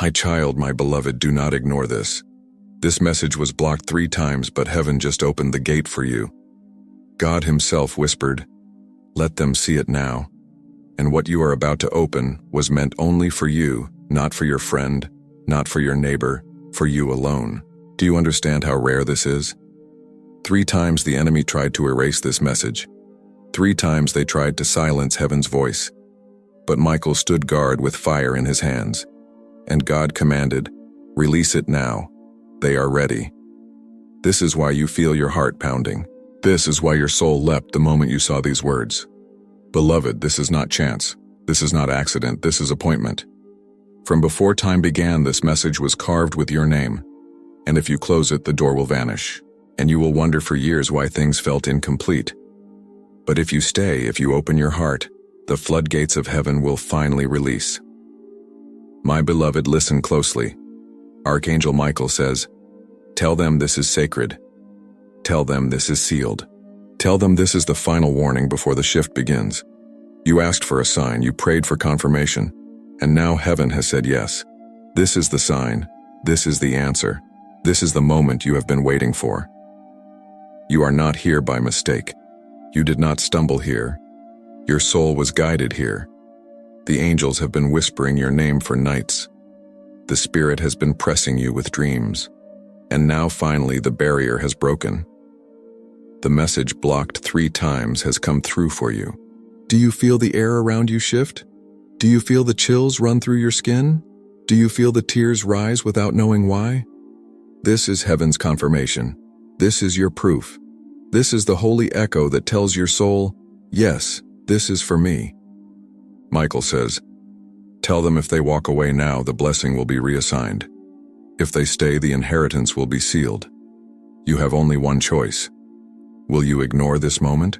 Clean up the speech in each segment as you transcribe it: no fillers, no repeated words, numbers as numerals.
My child, my beloved, do not ignore this. This message was blocked 3 times, but heaven just opened the gate for you. God himself whispered, "Let them see it now." And what you are about to open was meant only for you, not for your friend, not for your neighbor, for you alone. Do you understand how rare this is? 3 times the enemy tried to erase this message. 3 times they tried to silence heaven's voice. But Michael stood guard with fire in his hands. And God commanded, "Release it now. They are ready." This is why you feel your heart pounding. This is why your soul leapt the moment you saw these words. Beloved, this is not chance. This is not accident. This is appointment. From before time began, this message was carved with your name. And if you close it, the door will vanish. And you will wonder for years why things felt incomplete. But if you stay, if you open your heart, the floodgates of heaven will finally release. My beloved, listen closely. Archangel Michael says, "Tell them this is sacred. Tell them this is sealed. Tell them this is the final warning before the shift begins. You asked for a sign, you prayed for confirmation, and now heaven has said yes. This is the sign. This is the answer. This is the moment you have been waiting for. You are not here by mistake. You did not stumble here. Your soul was guided here. The angels have been whispering your name for nights. The Spirit has been pressing you with dreams. And now finally the barrier has broken. The message blocked 3 times has come through for you. Do you feel the air around you shift? Do you feel the chills run through your skin? Do you feel the tears rise without knowing why? This is heaven's confirmation. This is your proof. This is the holy echo that tells your soul, yes, this is for me. Michael says, "Tell them if they walk away now, the blessing will be reassigned. If they stay, the inheritance will be sealed. You have only one choice. Will you ignore this moment?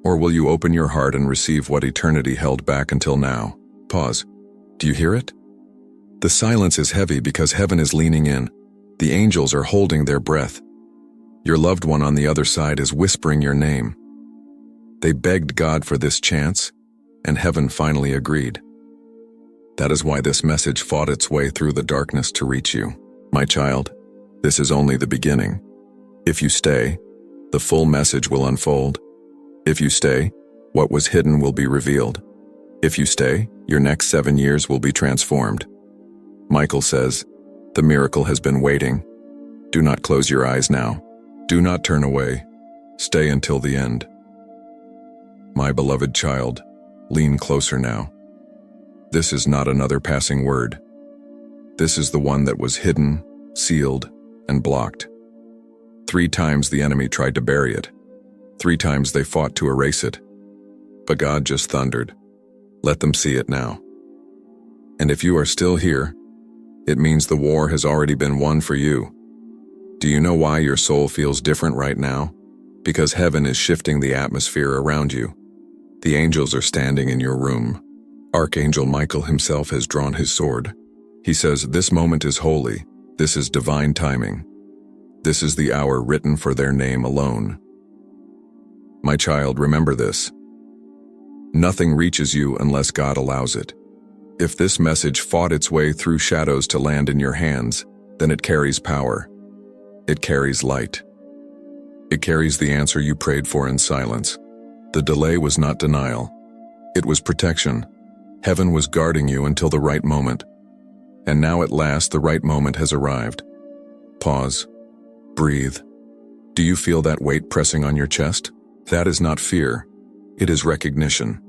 Or will you open your heart and receive what eternity held back until now?" Pause. Do you hear it? The silence is heavy because heaven is leaning in. The angels are holding their breath. Your loved one on the other side is whispering your name. They begged God for this chance, and heaven finally agreed. That is why this message fought its way through the darkness to reach you. My child, this is only the beginning. If you stay, the full message will unfold. If you stay, what was hidden will be revealed. If you stay, your next 7 years will be transformed. Michael says, the miracle has been waiting. Do not close your eyes now. Do not turn away. Stay until the end. My beloved child, lean closer now. This is not another passing word. This is the one that was hidden, sealed, and blocked. 3 times the enemy tried to bury it. 3 times they fought to erase it. But God just thundered, "Let them see it now." And if you are still here, it means the war has already been won for you. Do you know why your soul feels different right now? Because heaven is shifting the atmosphere around you. The angels are standing in your room. Archangel Michael himself has drawn his sword. He says, "This moment is holy. This is divine timing. This is the hour written for their name alone." My child, remember this. Nothing reaches you unless God allows it. If this message fought its way through shadows to land in your hands, then it carries power. It carries light. It carries the answer you prayed for in silence. The delay was not denial. It was protection. Heaven was guarding you until the right moment. And now at last the right moment has arrived. Pause. Breathe. Do you feel that weight pressing on your chest? That is not fear. It is recognition.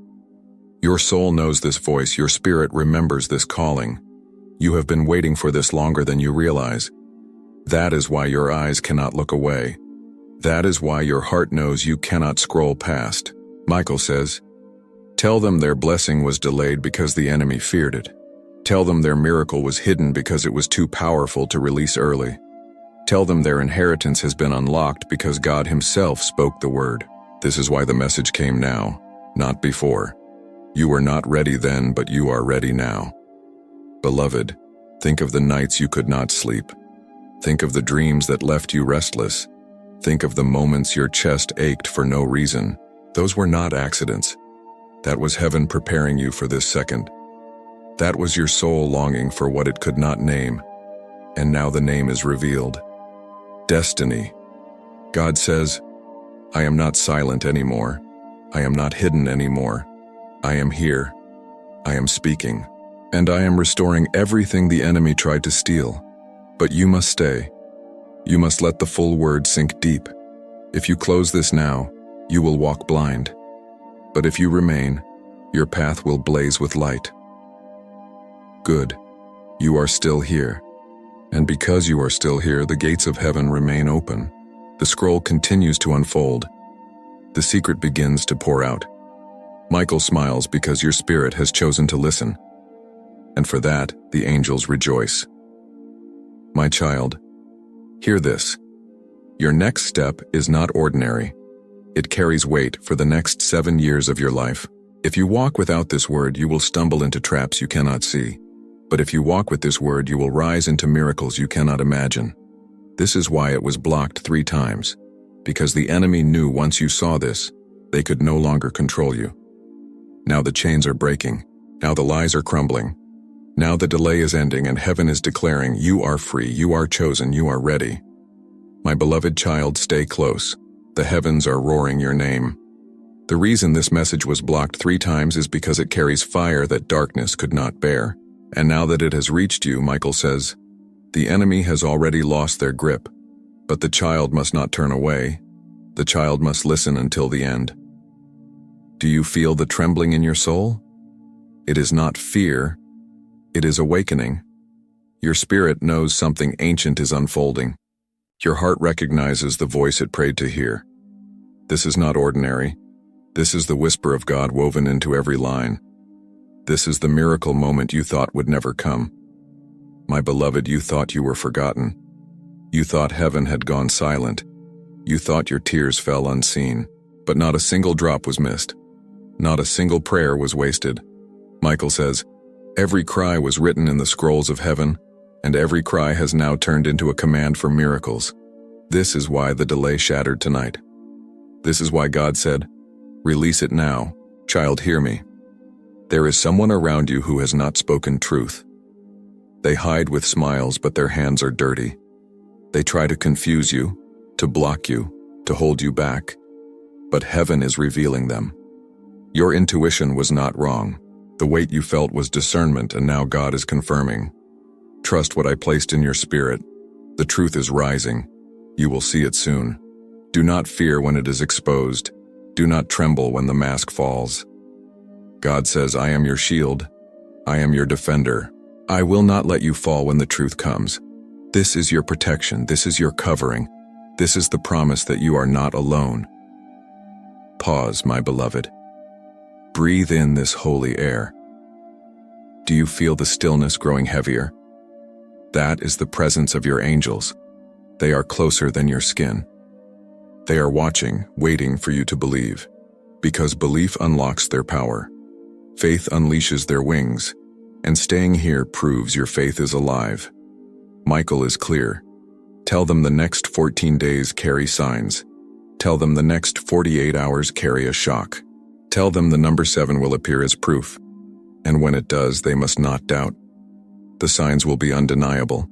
Your soul knows this voice. Your spirit remembers this calling. You have been waiting for this longer than you realize. That is why your eyes cannot look away. That is why your heart knows you cannot scroll past. Michael says, "Tell them their blessing was delayed because the enemy feared it. Tell them their miracle was hidden because it was too powerful to release early. Tell them their inheritance has been unlocked because God himself spoke the word." This is why the message came now, not before. You were not ready then, but you are ready now. Beloved, think of the nights you could not sleep. Think of the dreams that left you restless. Think of the moments your chest ached for no reason. Those were not accidents. That was heaven preparing you for this second. That was your soul longing for what it could not name, and now the name is revealed. Destiny. God says, I am not silent anymore. I am not hidden anymore. I am here. I am speaking. And I am restoring everything the enemy tried to steal. But you must stay. You must let the full word sink deep. If you close this now, you will walk blind. But if you remain, your path will blaze with light. Good. You are still here. And because you are still here, the gates of heaven remain open. The scroll continues to unfold. The secret begins to pour out. Michael smiles because your spirit has chosen to listen. And for that, the angels rejoice. My child, hear this. Your next step is not ordinary. It carries weight for the next 7 years of your life. If you walk without this word, you will stumble into traps you cannot see. But if you walk with this word, you will rise into miracles you cannot imagine. This is why it was blocked 3 times. Because the enemy knew once you saw this, they could no longer control you. Now the chains are breaking. Now the lies are crumbling. Now the delay is ending and heaven is declaring, you are free, you are chosen, you are ready. My beloved child, stay close. The heavens are roaring your name. The reason this message was blocked 3 times is because it carries fire that darkness could not bear. And now that it has reached you, Michael says, the enemy has already lost their grip. But the child must not turn away. The child must listen until the end. Do you feel the trembling in your soul? It is not fear. It is awakening. Your spirit knows something ancient is unfolding. Your heart recognizes the voice it prayed to hear. This is not ordinary. This is the whisper of God woven into every line. This is the miracle moment you thought would never come. My beloved, you thought you were forgotten. You thought heaven had gone silent. You thought your tears fell unseen. But not a single drop was missed. Not a single prayer was wasted. Michael says, every cry was written in the scrolls of heaven, and every cry has now turned into a command for miracles. This is why the delay shattered tonight. This is why God said, release it now. Child, hear me. There is someone around you who has not spoken truth. They hide with smiles, but their hands are dirty. They try to confuse you, to block you, to hold you back. But heaven is revealing them. Your intuition was not wrong. The weight you felt was discernment, and now God is confirming. Trust what I placed in your spirit. The truth is rising. You will see it soon. Do not fear when it is exposed. Do not tremble when the mask falls. God says, I am your shield. I am your defender. I will not let you fall when the truth comes. This is your protection. This is your covering. This is the promise that you are not alone. Pause, my beloved. Breathe in this holy air. Do you feel the stillness growing heavier? That is the presence of your angels. They are closer than your skin. They are watching, waiting for you to believe. Because belief unlocks their power. Faith unleashes their wings. And staying here proves your faith is alive. Michael is clear. Tell them the next 14 days carry signs. Tell them the next 48 hours carry a shock. Tell them the number 7 will appear as proof. And when it does, they must not doubt. The signs will be undeniable.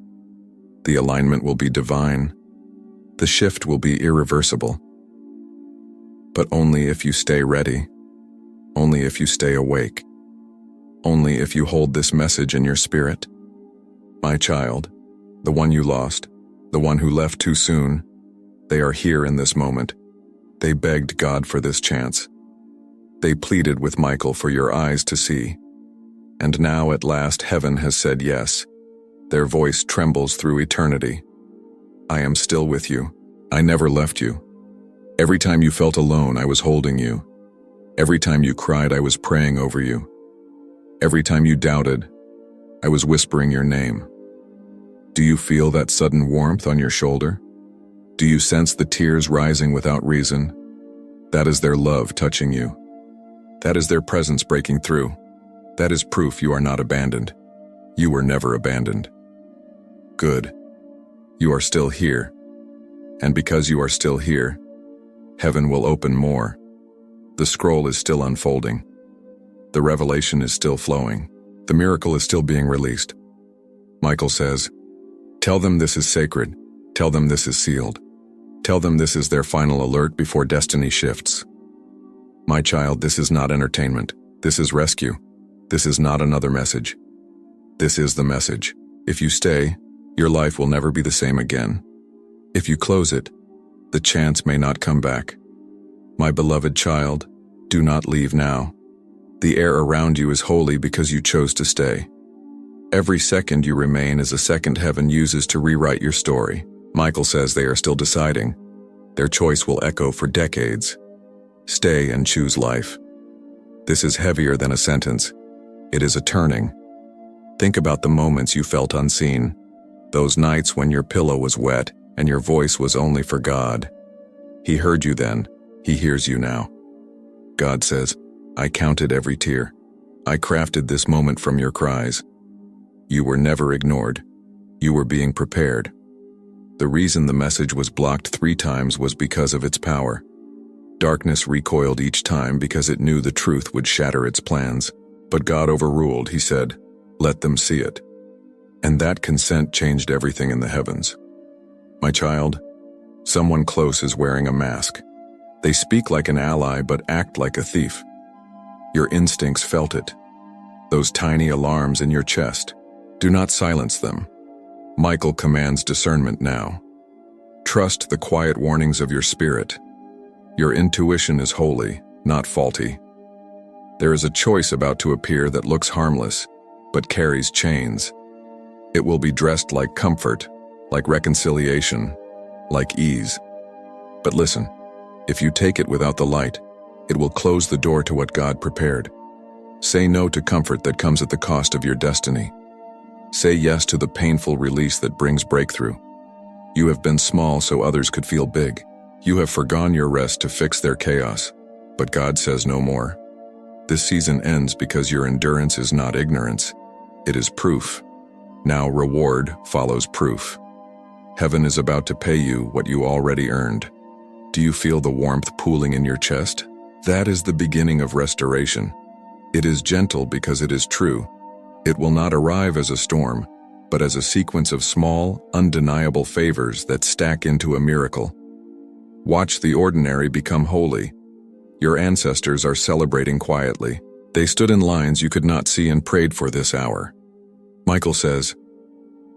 The alignment will be divine. The shift will be irreversible. But only if you stay ready. Only if you stay awake. Only if you hold this message in your spirit. My child, the one you lost, the one who left too soon, they are here in this moment. They begged God for this chance. They pleaded with Michael for your eyes to see. And now at last heaven has said yes. Their voice trembles through eternity. I am still with you. I never left you. Every time you felt alone, I was holding you. Every time you cried, I was praying over you. Every time you doubted, I was whispering your name. Do you feel that sudden warmth on your shoulder? Do you sense the tears rising without reason? That is their love touching you. That is their presence breaking through. That is proof you are not abandoned. You were never abandoned. Good. You are still here. And because you are still here, heaven will open more. The scroll is still unfolding. The revelation is still flowing. The miracle is still being released. Michael says, "Tell them this is sacred. Tell them this is sealed. Tell them this is their final alert before destiny shifts. My child, this is not entertainment. This is rescue. This is not another message. This is the message. If you stay, your life will never be the same again. If you close it, the chance may not come back. My beloved child, do not leave now. The air around you is holy because you chose to stay. Every second you remain is a second heaven uses to rewrite your story." Michael says they are still deciding. Their choice will echo for decades. Stay and choose life. This is heavier than a sentence. It is a turning. Think about the moments you felt unseen. Those nights when your pillow was wet and your voice was only for God. He heard you then. He hears you now. God says, "I counted every tear. I crafted this moment from your cries. You were never ignored. You were being prepared." The reason the message was blocked 3 times was because of its power. Darkness recoiled each time because it knew the truth would shatter its plans. But God overruled. He said, "Let them see it." And that consent changed everything in the heavens. My child, someone close is wearing a mask. They speak like an ally but act like a thief. Your instincts felt it. Those tiny alarms in your chest. Do not silence them. Michael commands discernment now. Trust the quiet warnings of your spirit. Your intuition is holy, not faulty. There is a choice about to appear that looks harmless, but carries chains. It will be dressed like comfort, like reconciliation, like ease. But listen, if you take it without the light, it will close the door to what God prepared. Say no to comfort that comes at the cost of your destiny. Say yes to the painful release that brings breakthrough. You have been small so others could feel big. You have forgone your rest to fix their chaos. But God says no more. This season ends because your endurance is not ignorance. It is proof. Now reward follows proof. Heaven is about to pay you what you already earned. Do you feel the warmth pooling in your chest? That is the beginning of restoration. It is gentle because it is true. It will not arrive as a storm, but as a sequence of small, undeniable favors that stack into a miracle. Watch the ordinary become holy. Your ancestors are celebrating quietly. They stood in lines you could not see and prayed for this hour. Michael says,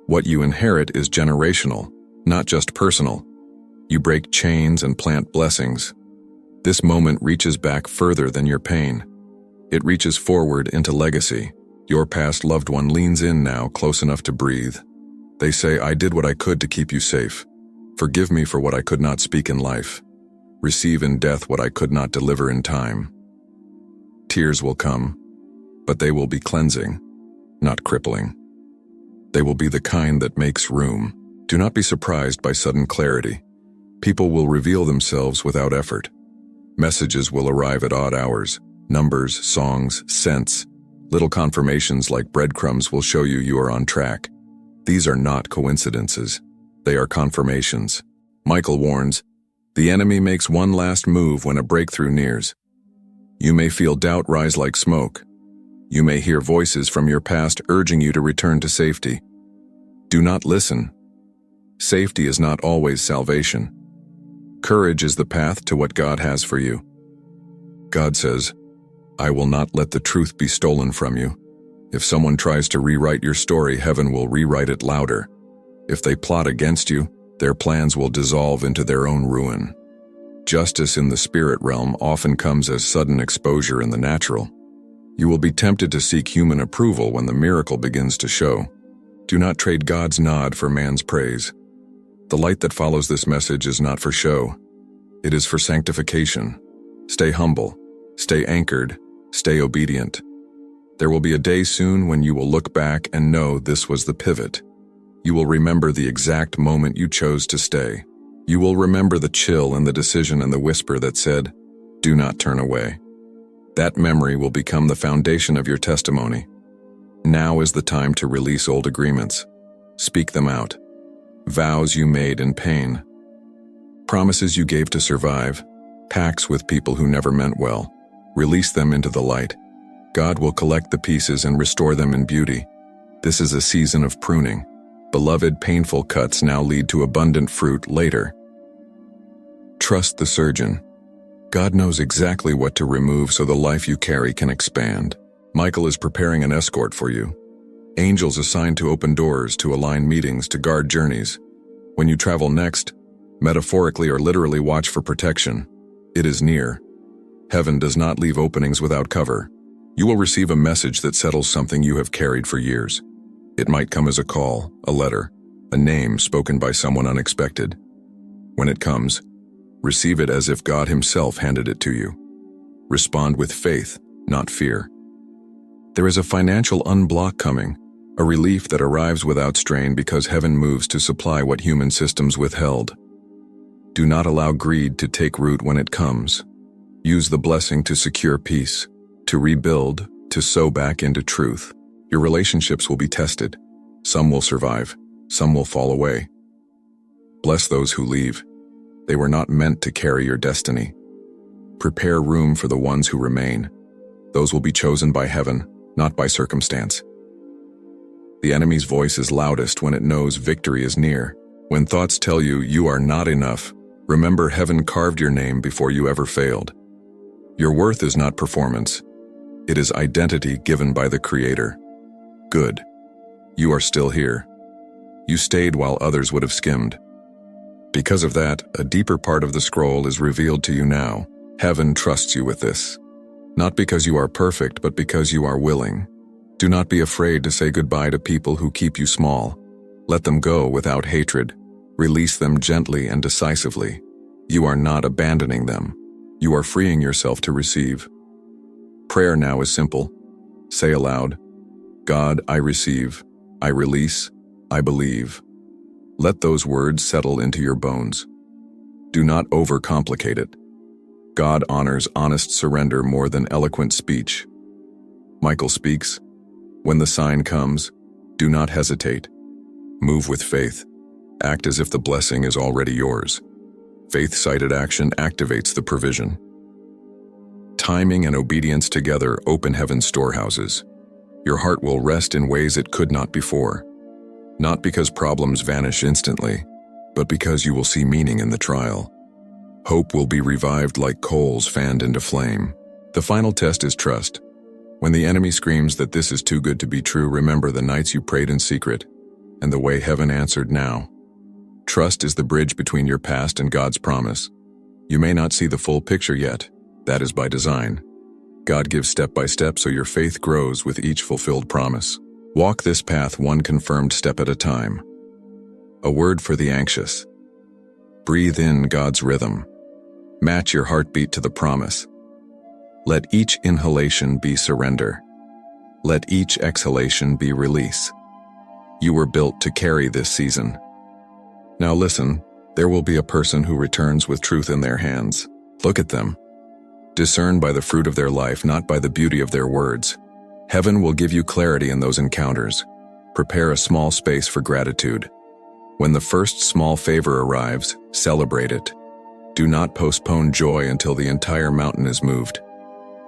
"What you inherit is generational, not just personal. You break chains and plant blessings. This moment reaches back further than your pain. It reaches forward into legacy. Your past loved one leans in now, close enough to breathe. They say, 'I did what I could to keep you safe. Forgive me for what I could not speak in life. Receive in death what I could not deliver in time.' Tears will come, but they will be cleansing, not crippling. They will be the kind that makes room. Do not be surprised by sudden clarity. People will reveal themselves without effort. Messages will arrive at odd hours. Numbers, songs, scents. Little confirmations like breadcrumbs will show you are on track. These are not coincidences. They are confirmations. Michael warns, the enemy makes one last move when a breakthrough nears. You may feel doubt rise like smoke. You may hear voices from your past urging you to return to safety. Do not listen. Safety is not always salvation. Courage is the path to what God has for you. God says, "I will not let the truth be stolen from you." If someone tries to rewrite your story, heaven will rewrite it louder. If they plot against you, their plans will dissolve into their own ruin. Justice in the spirit realm often comes as sudden exposure in the natural. You will be tempted to seek human approval when the miracle begins to show. Do not trade God's nod for man's praise. The light that follows this message is not for show. It is for sanctification. Stay humble, stay anchored, stay obedient. There will be a day soon when you will look back and know this was the pivot. You will remember the exact moment you chose to stay. You will remember the chill and the decision and the whisper that said, "Do not turn away." That memory will become the foundation of your testimony. Now is the time to release old agreements. Speak them out. Vows you made in pain. Promises you gave to survive. Pacts with people who never meant well. Release them into the light. God will collect the pieces and restore them in beauty. This is a season of pruning. Beloved, painful cuts now lead to abundant fruit later. Trust the surgeon. God knows exactly what to remove so the life you carry can expand. Michael is preparing an escort for you. Angels assigned to open doors, to align meetings, to guard journeys. When you travel next, metaphorically or literally, watch for protection. It is near. Heaven does not leave openings without cover. You will receive a message that settles something you have carried for years. It might come as a call, a letter, a name spoken by someone unexpected. When it comes, receive it as if God Himself handed it to you. Respond with faith, not fear. There is a financial unblock coming, a relief that arrives without strain because heaven moves to supply what human systems withheld. Do not allow greed to take root when it comes. Use the blessing to secure peace, to rebuild, to sow back into truth. Your relationships will be tested. Some will survive, some will fall away. Bless those who leave. They were not meant to carry your destiny. Prepare room for the ones who remain. Those will be chosen by heaven, not by circumstance. The enemy's voice is loudest when it knows victory is near. When thoughts tell you you are not enough, remember heaven carved your name before you ever failed. Your worth is not performance. It is identity given by the Creator. Good. You are still here. You stayed while others would have skimmed. Because of that, a deeper part of the scroll is revealed to you now. Heaven trusts you with this. Not because you are perfect, but because you are willing. Do not be afraid to say goodbye to people who keep you small. Let them go without hatred. Release them gently and decisively. You are not abandoning them. You are freeing yourself to receive. Prayer now is simple. Say aloud, God, I receive, I release, I believe. Let those words settle into your bones. Do not overcomplicate it. God honors honest surrender more than eloquent speech. Michael speaks. When the sign comes, do not hesitate. Move with faith. Act as if the blessing is already yours. Faith-sighted action activates the provision. Timing and obedience together open heaven's storehouses. Your heart will rest in ways it could not before. Not because problems vanish instantly, but because you will see meaning in the trial. Hope will be revived like coals fanned into flame. The final test is trust. When the enemy screams that this is too good to be true, remember the nights you prayed in secret and the way heaven answered now. Trust is the bridge between your past and God's promise. You may not see the full picture yet. That is by design. God gives step by step so your faith grows with each fulfilled promise. Walk this path one confirmed step at a time. A word for the anxious. Breathe in God's rhythm. Match your heartbeat to the promise. Let each inhalation be surrender. Let each exhalation be release. You were built to carry this season. Now listen, there will be a person who returns with truth in their hands. Look at them. Discern by the fruit of their life, not by the beauty of their words. Heaven will give you clarity in those encounters. Prepare a small space for gratitude. When the first small favor arrives, celebrate it. Do not postpone joy until the entire mountain is moved.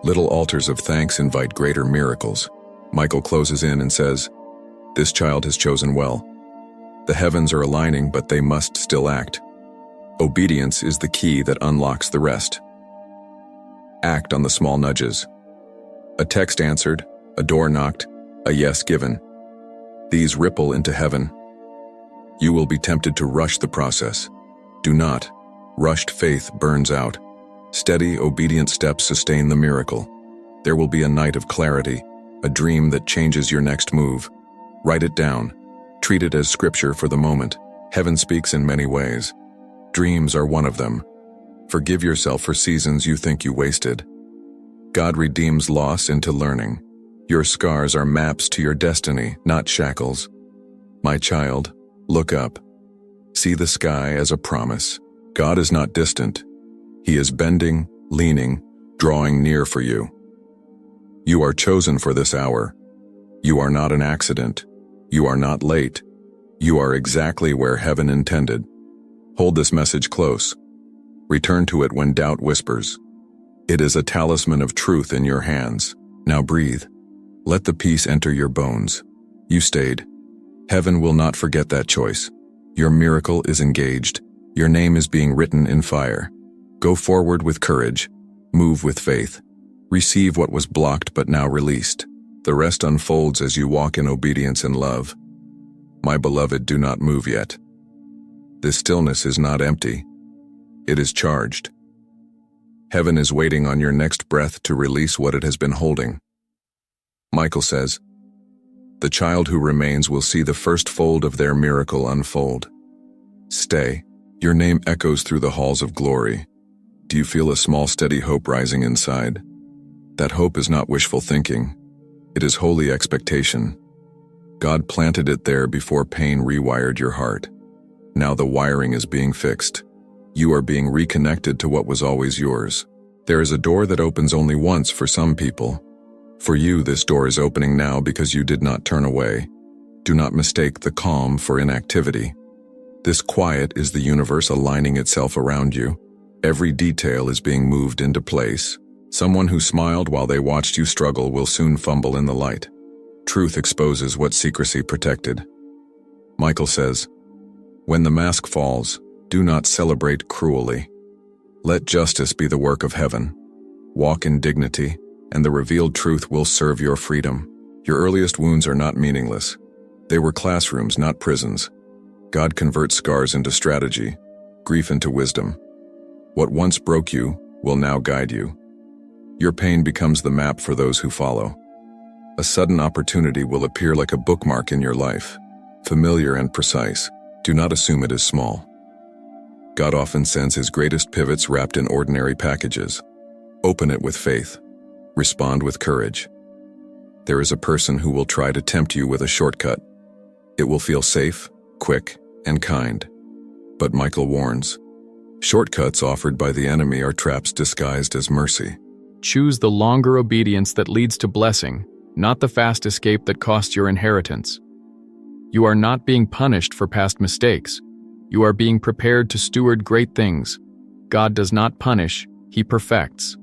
Little altars of thanks invite greater miracles. Michael closes in and says, "This child has chosen well." The heavens are aligning, but they must still act. Obedience is the key that unlocks the rest. Act on the small nudges. A text answered, a door knocked, a yes given. These ripple into heaven. You will be tempted to rush the process. Do not. Rushed faith burns out. Steady, obedient steps sustain the miracle. There will be a night of clarity, a dream that changes your next move. Write it down. Treat it as scripture for the moment. Heaven speaks in many ways. Dreams are one of them. Forgive yourself for seasons you think you wasted. God redeems loss into learning. Your scars are maps to your destiny, not shackles. My child, look up. See the sky as a promise. God is not distant. He is bending, leaning, drawing near for you. You are chosen for this hour. You are not an accident. You are not late. You are exactly where heaven intended. Hold this message close. Return to it when doubt whispers. It is a talisman of truth in your hands. Now breathe. Let the peace enter your bones. You stayed. Heaven will not forget that choice. Your miracle is engaged. Your name is being written in fire. Go forward with courage. Move with faith. Receive what was blocked but now released. The rest unfolds as you walk in obedience and love. My beloved, do not move yet. This stillness is not empty. It is charged. Heaven is waiting on your next breath to release what it has been holding. Michael says, "The child who remains will see the first fold of their miracle unfold." Stay. Your name echoes through the halls of glory. Do you feel a small, steady hope rising inside? That hope is not wishful thinking. It is holy expectation. God planted it there before pain rewired your heart. Now the wiring is being fixed. You are being reconnected to what was always yours. There is a door that opens only once for some people. For you, this door is opening now because you did not turn away. Do not mistake the calm for inactivity. This quiet is the universe aligning itself around you. Every detail is being moved into place. Someone who smiled while they watched you struggle will soon fumble in the light. Truth exposes what secrecy protected. Michael says, "When the mask falls, do not celebrate cruelly. Let justice be the work of heaven. Walk in dignity, and the revealed truth will serve your freedom. Your earliest wounds are not meaningless. They were classrooms, not prisons. God converts scars into strategy, grief into wisdom. What once broke you will now guide you. Your pain becomes the map for those who follow. A sudden opportunity will appear like a bookmark in your life, familiar and precise. Do not assume it is small. God often sends his greatest pivots wrapped in ordinary packages. Open it with faith. Respond with courage. There is a person who will try to tempt you with a shortcut. It will feel safe, quick, and kind. But Michael warns, shortcuts offered by the enemy are traps disguised as mercy. Choose the longer obedience that leads to blessing, not the fast escape that costs your inheritance. You are not being punished for past mistakes. You are being prepared to steward great things. God does not punish, he perfects.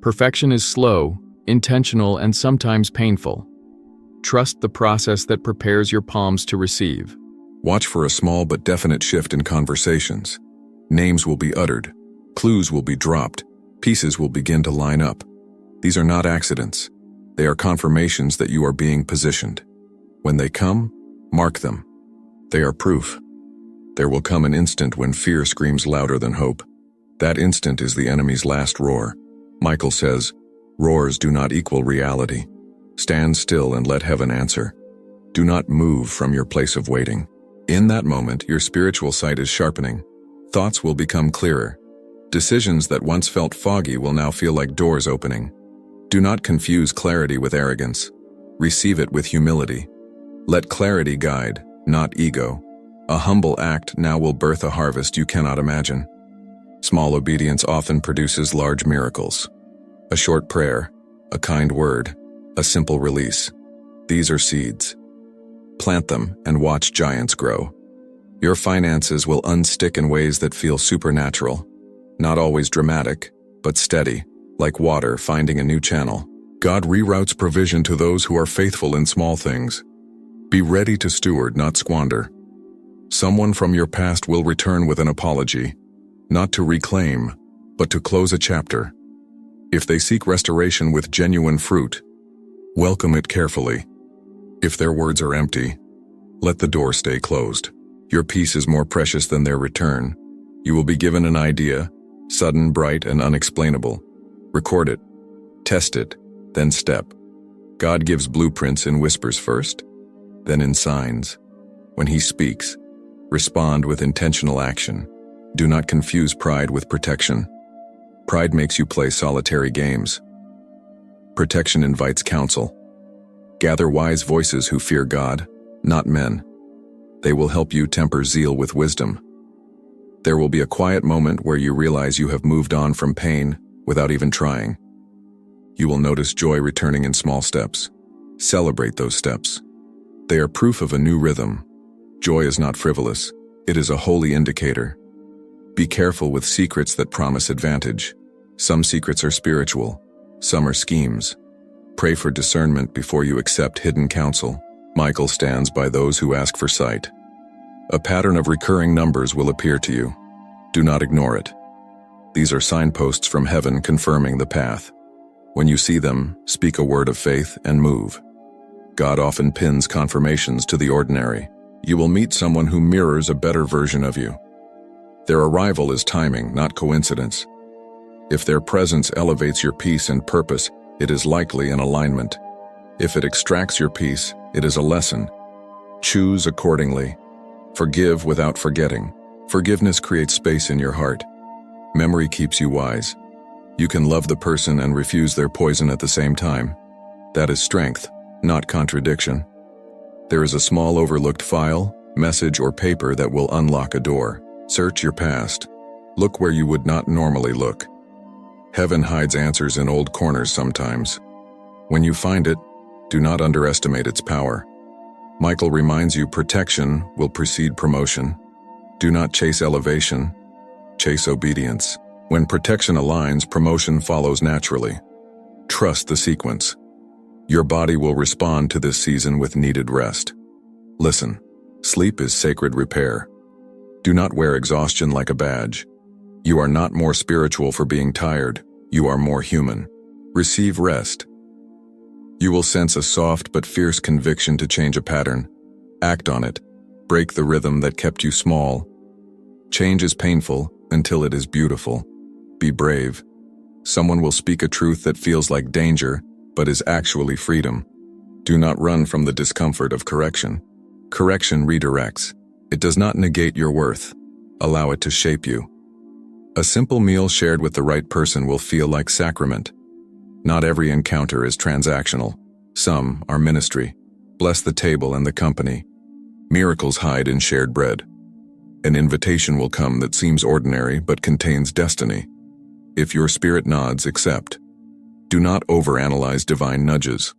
Perfection is slow, intentional, and sometimes painful. Trust the process that prepares your palms to receive. Watch for a small but definite shift in conversations. Names will be uttered. Clues will be dropped. Pieces will begin to line up. These are not accidents. They are confirmations that you are being positioned. When they come, mark them. They are proof. There will come an instant when fear screams louder than hope. That instant is the enemy's last roar. Michael says, roars do not equal reality. Stand still and let heaven answer. Do not move from your place of waiting. In that moment, your spiritual sight is sharpening. Thoughts will become clearer. Decisions that once felt foggy will now feel like doors opening. Do not confuse clarity with arrogance. Receive it with humility. Let clarity guide, not ego. A humble act now will birth a harvest you cannot imagine. Small obedience often produces large miracles. A short prayer, a kind word, a simple release. These are seeds. Plant them and watch giants grow. Your finances will unstick in ways that feel supernatural. Not always dramatic, but steady, like water finding a new channel. God reroutes provision to those who are faithful in small things. Be ready to steward, not squander. Someone from your past will return with an apology, not to reclaim, but to close a chapter. If they seek restoration with genuine fruit, welcome it carefully. If their words are empty, let the door stay closed. Your peace is more precious than their return. You will be given an idea, sudden, bright, and unexplainable. Record it, test it, then step. God gives blueprints in whispers first, then in signs. When he speaks, respond with intentional action. Do not confuse pride with protection. Pride makes you play solitary games. Protection invites counsel. Gather wise voices who fear God, not men. They will help you temper zeal with wisdom. There will be a quiet moment where you realize you have moved on from pain without even trying. You will notice joy returning in small steps. Celebrate those steps. They are proof of a new rhythm. Joy is not frivolous. It is a holy indicator. Be careful with secrets that promise advantage. Some secrets are spiritual. Some are schemes. Pray for discernment before you accept hidden counsel. Michael stands by those who ask for sight. A pattern of recurring numbers will appear to you. Do not ignore it. These are signposts from heaven confirming the path. When you see them, speak a word of faith and move. God often pins confirmations to the ordinary. You will meet someone who mirrors a better version of you. Their arrival is timing, not coincidence. If their presence elevates your peace and purpose, it is likely an alignment. If it extracts your peace, it is a lesson. Choose accordingly. Forgive without forgetting. Forgiveness creates space in your heart. Memory keeps you wise. You can love the person and refuse their poison at the same time. That is strength, not contradiction. There is a small overlooked file, message, or paper that will unlock a door. Search your past. Look where you would not normally look. Heaven hides answers in old corners sometimes. When you find it, do not underestimate its power. Michael reminds you protection will precede promotion. Do not chase elevation, chase obedience. When protection aligns, promotion follows naturally. Trust the sequence. Your body will respond to this season with needed rest. Listen, sleep is sacred repair. Do not wear exhaustion like a badge. You are not more spiritual for being tired. You are more human. Receive rest. You will sense a soft but fierce conviction to change a pattern. Act on it. Break the rhythm that kept you small. Change is painful until it is beautiful. Be brave. Someone will speak a truth that feels like danger, but is actually freedom. Do not run from the discomfort of correction. Correction redirects. It does not negate your worth. Allow it to shape you. A simple meal shared with the right person will feel like sacrament. Not every encounter is transactional. Some are ministry. Bless the table and the company. Miracles hide in shared bread. An invitation will come that seems ordinary but contains destiny. If your spirit nods, accept. Do not overanalyze divine nudges.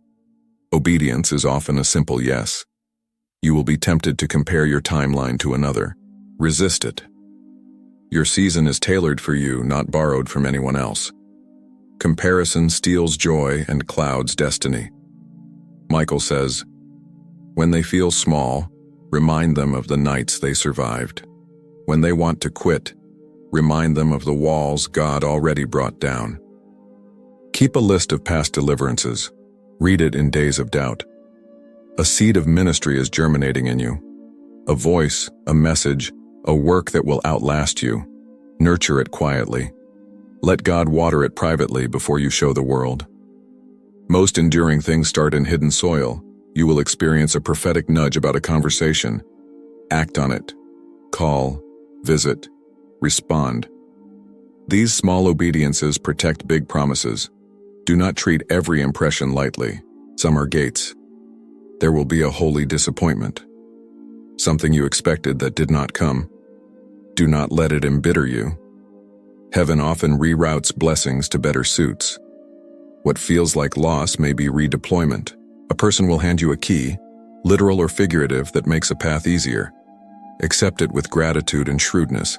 Obedience is often a simple yes. You will be tempted to compare your timeline to another. Resist it. Your season is tailored for you, not borrowed from anyone else. Comparison steals joy and clouds destiny. Michael says, when they feel small, remind them of the nights they survived. When they want to quit, remind them of the walls God already brought down. Keep a list of past deliverances. Read it in days of doubt. A seed of ministry is germinating in you. A voice, a message, a work that will outlast you. Nurture it quietly. Let God water it privately before you show the world. Most enduring things start in hidden soil. You will experience a prophetic nudge about a conversation. Act on it. Call, visit, respond. These small obediences protect big promises. Do not treat every impression lightly. Some are gates. There will be a holy disappointment. Something you expected that did not come. Do not let it embitter you. Heaven often reroutes blessings to better suits. What feels like loss may be redeployment. A person will hand you a key, literal or figurative, that makes a path easier. Accept it with gratitude and shrewdness.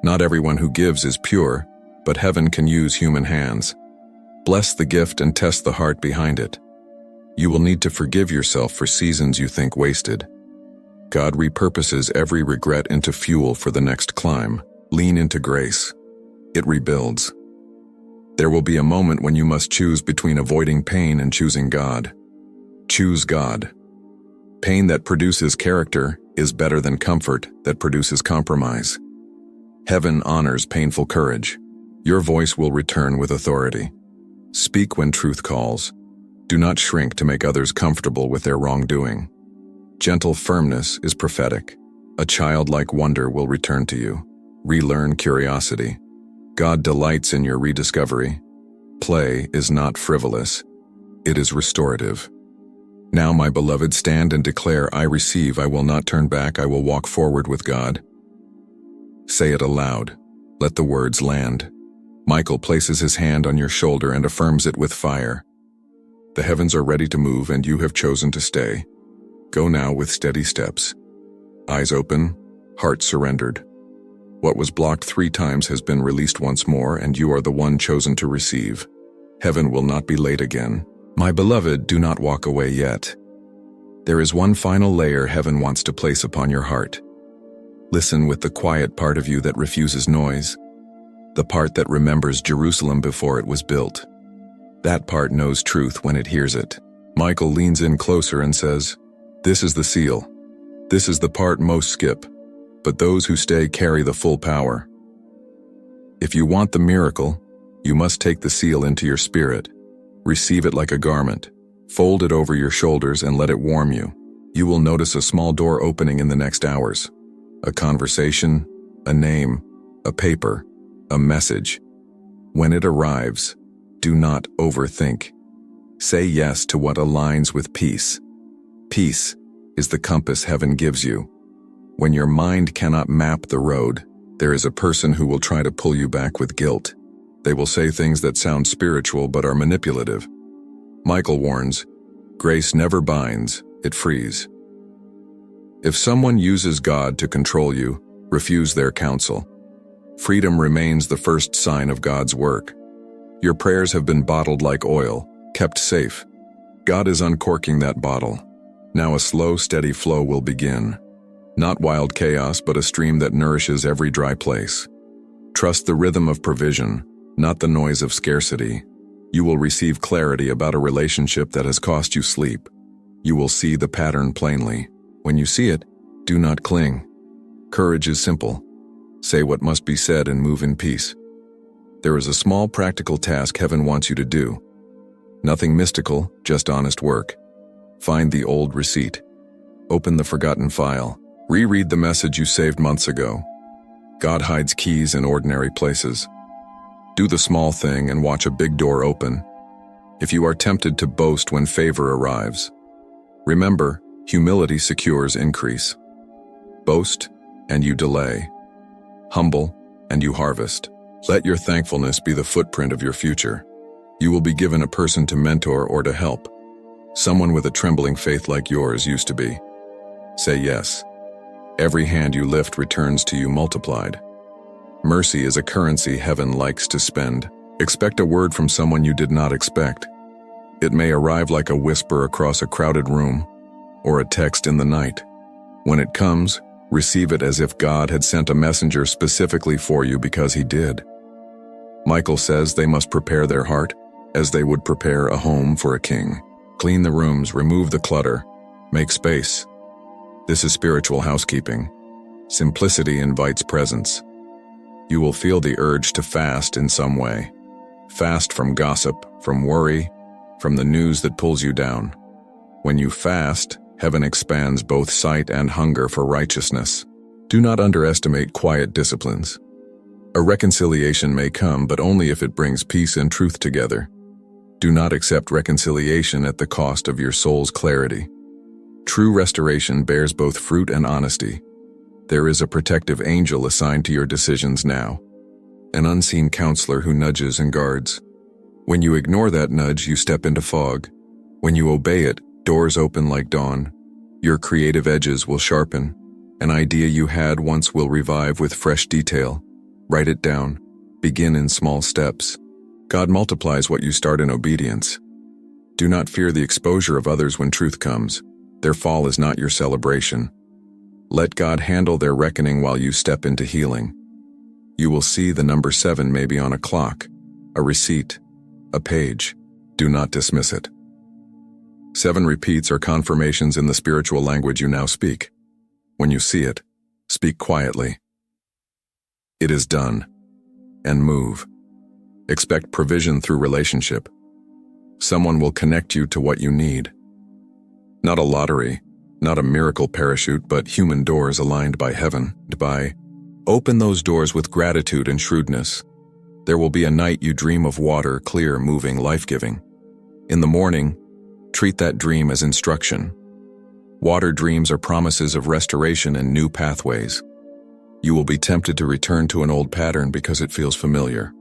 Not everyone who gives is pure, but heaven can use human hands. Bless the gift and test the heart behind it. You will need to forgive yourself for seasons you think wasted. God repurposes every regret into fuel for the next climb. Lean into grace. It rebuilds. There will be a moment when you must choose between avoiding pain and choosing God. Choose God. Pain that produces character is better than comfort that produces compromise. Heaven honors painful courage. Your voice will return with authority. Speak when truth calls. Do not shrink to make others comfortable with their wrongdoing. Gentle firmness is prophetic. A childlike wonder will return to you. Relearn curiosity. God delights in your rediscovery. Play is not frivolous. It is restorative. Now, my beloved, stand and declare, I receive, I will not turn back, I will walk forward with God. Say it aloud. Let the words land. Michael places his hand on your shoulder and affirms it with fire. The heavens are ready to move and you have chosen to stay. Go now with steady steps. Eyes open, heart surrendered. What was blocked 3 times has been released once more, and you are the one chosen to receive. Heaven will not be late again. My beloved, do not walk away yet. There is one final layer heaven wants to place upon your heart. Listen with the quiet part of you that refuses noise, the part that remembers Jerusalem before it was built. That part knows truth when it hears it. Michael leans in closer and says, "This is the seal. This is the part most skip, but those who stay carry the full power. If you want the miracle, you must take the seal into your spirit. Receive it like a garment. Fold it over your shoulders and let it warm you. You will notice a small door opening in the next hours. A conversation, a name, a paper, a message. When it arrives, do not overthink. Say yes to what aligns with peace. Peace is the compass heaven gives you. When your mind cannot map the road, there is a person who will try to pull you back with guilt. They will say things that sound spiritual but are manipulative. Michael warns, grace never binds, it frees. If someone uses God to control you, refuse their counsel. Freedom remains the first sign of God's work. Your prayers have been bottled like oil, kept safe. God is uncorking that bottle. Now a slow, steady flow will begin. Not wild chaos, but a stream that nourishes every dry place. Trust the rhythm of provision, not the noise of scarcity. You will receive clarity about a relationship that has cost you sleep. You will see the pattern plainly. When you see it, do not cling. Courage is simple. Say what must be said and move in peace. There is a small practical task heaven wants you to do. Nothing mystical, just honest work. Find the old receipt. Open the forgotten file. Reread the message you saved months ago. God hides keys in ordinary places. Do the small thing and watch a big door open. If you are tempted to boast when favor arrives, remember, humility secures increase. Boast, and you delay. Humble, and you harvest. Let your thankfulness be the footprint of your future. You will be given a person to mentor or to help. Someone with a trembling faith like yours used to be. Say yes. Every hand you lift returns to you multiplied. Mercy is a currency heaven likes to spend. Expect a word from someone you did not expect. It may arrive like a whisper across a crowded room, or a text in the night. When it comes, receive it as if God had sent a messenger specifically for you because he did. Michael says they must prepare their heart as they would prepare a home for a king. Clean the rooms, remove the clutter, make space. This is spiritual housekeeping. Simplicity invites presence. You will feel the urge to fast in some way. Fast from gossip, from worry, from the news that pulls you down. When you fast, heaven expands both sight and hunger for righteousness. Do not underestimate quiet disciplines. A reconciliation may come, but only if it brings peace and truth together. Do not accept reconciliation at the cost of your soul's clarity. True restoration bears both fruit and honesty. There is a protective angel assigned to your decisions now, an unseen counselor who nudges and guards. When you ignore that nudge, you step into fog. When you obey it, doors open like dawn. Your creative edges will sharpen. An idea you had once will revive with fresh detail. Write it down. Begin in small steps. God multiplies what you start in obedience. Do not fear the exposure of others when truth comes. Their fall is not your celebration. Let God handle their reckoning while you step into healing. You will see the number 7 may be on a clock, a receipt, a page. Do not dismiss it. 7 repeats are confirmations in the spiritual language you now speak. When you see it, speak quietly. It is done. And move. Expect provision through relationship. Someone will connect you to what you need. Not a lottery, not a miracle parachute, but human doors aligned by heaven. Open those doors with gratitude and shrewdness. There will be a night you dream of water, clear, moving, life-giving. In the morning, treat that dream as instruction. Water dreams are promises of restoration and new pathways. You will be tempted to return to an old pattern because it feels familiar.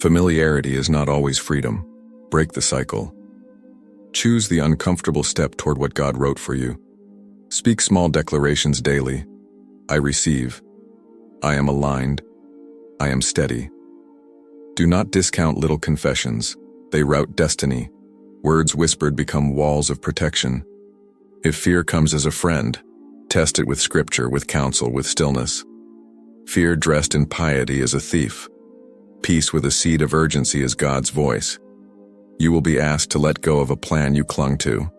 Familiarity is not always freedom. Break the cycle. Choose the uncomfortable step toward what God wrote for you. Speak small declarations daily. I receive. I am aligned. I am steady. Do not discount little confessions. They route destiny. Words whispered become walls of protection. If fear comes as a friend, test it with scripture, with counsel, with stillness. Fear dressed in piety is a thief. Peace with a seed of urgency is God's voice. You will be asked to let go of a plan you clung to.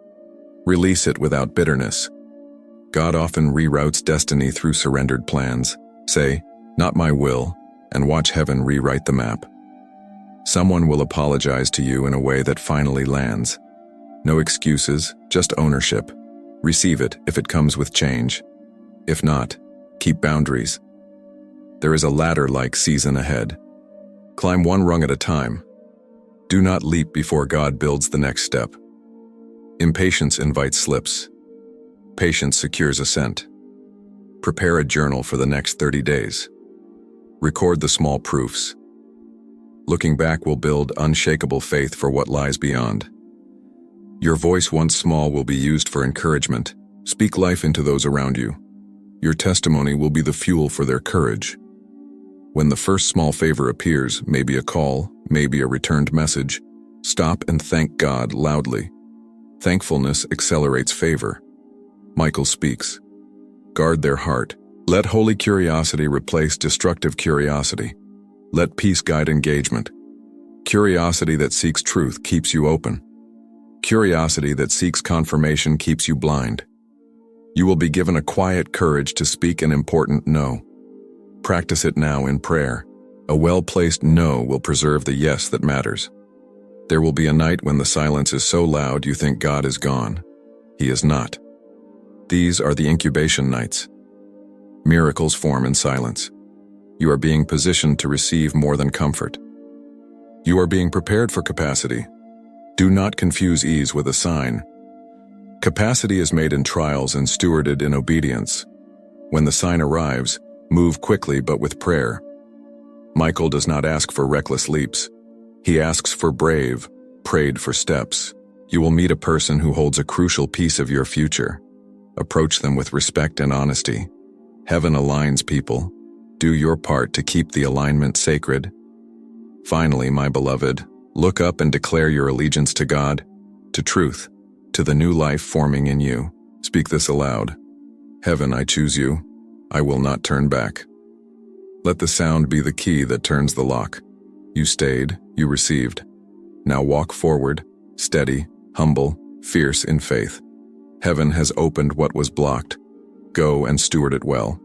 Release it without bitterness. God often reroutes destiny through surrendered plans. Say, "Not my will," and watch heaven rewrite the map. Someone will apologize to you in a way that finally lands. No excuses, just ownership. Receive it if it comes with change. If not, keep boundaries. There is a ladder-like season ahead. Climb one rung at a time. Do not leap before God builds the next step. Impatience invites slips. Patience secures ascent. Prepare a journal for the next 30 days. Record the small proofs. Looking back will build unshakable faith for what lies beyond. Your voice, once small, will be used for encouragement. Speak life into those around you. Your testimony will be the fuel for their courage. When the first small favor appears, maybe a call, maybe a returned message, stop and thank God loudly. Thankfulness accelerates favor. Michael speaks. Guard their heart. Let holy curiosity replace destructive curiosity. Let peace guide engagement. Curiosity that seeks truth keeps you open. Curiosity that seeks confirmation keeps you blind. You will be given a quiet courage to speak an important no. Practice it now in prayer. A well-placed no will preserve the yes that matters. There will be a night when the silence is so loud you think God is gone. He is not. These are the incubation nights. Miracles form in silence. You are being positioned to receive more than comfort. You are being prepared for capacity. Do not confuse ease with a sign. Capacity is made in trials and stewarded in obedience. When the sign arrives, move quickly but with prayer. Michael does not ask for reckless leaps. He asks for brave, prayed for steps. You will meet a person who holds a crucial piece of your future. Approach them with respect and honesty. Heaven aligns people. Do your part to keep the alignment sacred. Finally, my beloved, look up and declare your allegiance to God, to truth, to the new life forming in you. Speak this aloud. Heaven, I choose you. I will not turn back. Let the sound be the key that turns the lock. You stayed, you received. Now walk forward, steady, humble, fierce in faith. Heaven has opened what was blocked. Go and steward it well.